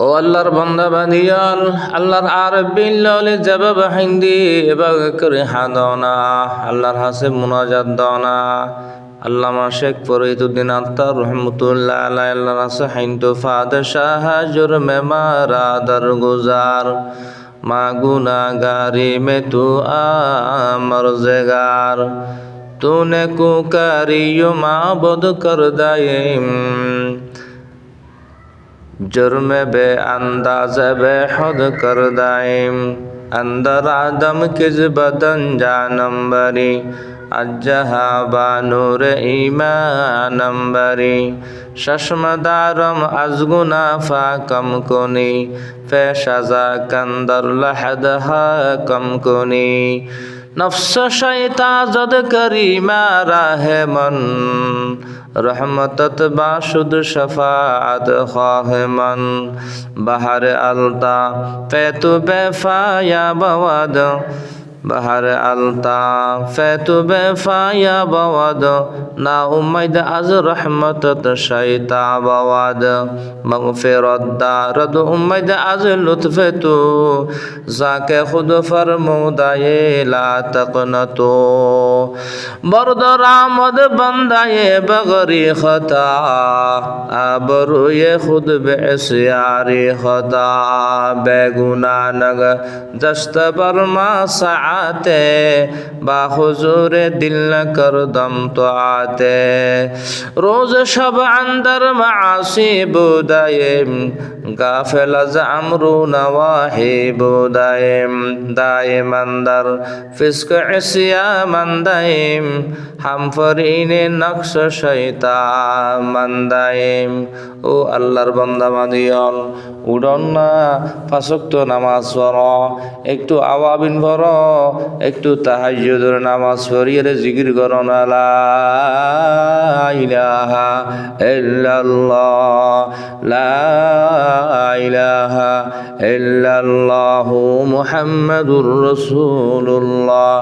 ও আল্লাহর বান্দা বান্দিয়াল আল্লাহর আরব বিল্লালে জবাব হিন্দি এবং করে হাদনা আল্লাহর হাসে মুনাজাত দানা আল্লামা শেখ ফরিদউদ্দিন আত্তার রহমতুল্লাহ আলাইহি আল্লাহর হাসে হিন্দু ফাদর শাহ জুরমে মারা দরগুজার মা গুনাহগারি মে তু আমরজগার तूने कुकारियो माबुद कर दायम जुर्म बे अंदाज बेहद कर दायम अंदर आदम किस बदन जानम्बरी अज्जहा बानूर ईमानम्बरी शशमदारम अजगुना फाकम कुनी फेशजा कंदर लहदहा कम कुनी नफ्स शैता जद करीमा राहे मन रहमतत बाशुद शफाअत ख्वाह मन बहर अलता फैतु बेफाया बवद बहर अलता फैतु बेफाया बवद ना उम्मीद अज रहमतत शैता बवद मगफिरत दारद उम्मीद अज लुत्फ तू जाके खुद फरमूदाए ला तकनतो बरदर आमद बंदाए बगरी खता आबरुए खुद बेस्यारी खता बेगुना नग दस्त बरमा आते बाहुजूर दिल न कर दम तो आते रोज शब अंदर मासी बुदायम गाफिल अज अमरू नवाही बुदायम दायम अंदर फिस्क इस्या मंदायम हम फरीने नक्श शैता मंदायम ও আল্লাহর বান্দা বান্দিয়াল উড়ন না পাঁচওয়াক্ত নামাজ পড়ো একটু আওয়াবিন পড়ো একটু তাহাজ্জুদের নামাজ পড়িয়ে জিকির করো না লা ইলাহা ইল্লাল্লাহ লা ইলাহা ইল্লাল্লাহু মুহাম্মাদুর রাসূলুল্লাহ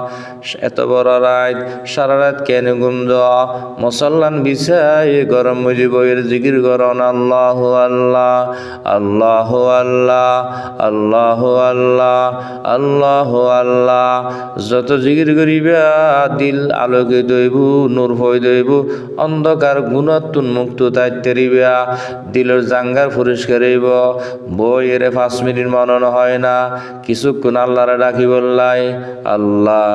এত বড় রাত সারা রাত কেন ঘুম যাও মুসল্লান বিছাই গরম মুজিবের জিকির করো না আল্লাহু আল্লাহ আল্লাহু আল্লাহ আল্লাহু আল্লাহ আল্লাহু আল্লাহ যত জিকির করিবা দিল আলোকিত হইব নূর হয়ে হইব অন্ধকার গুণাতুন মুক্ত তাইতে দিবা দিলের জাঙ্গার পরিষ্কার হইব বইয়ের 5 মিনিট মনন হয় না কিছুক্ষণ আল্লাহরে ডাকি বললাই আল্লাহ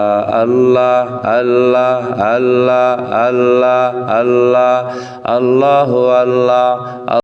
আল্লাহ আল্লাহ আল্লাহ আল্লাহ আল্লাহ আল্লাহু আল্লাহ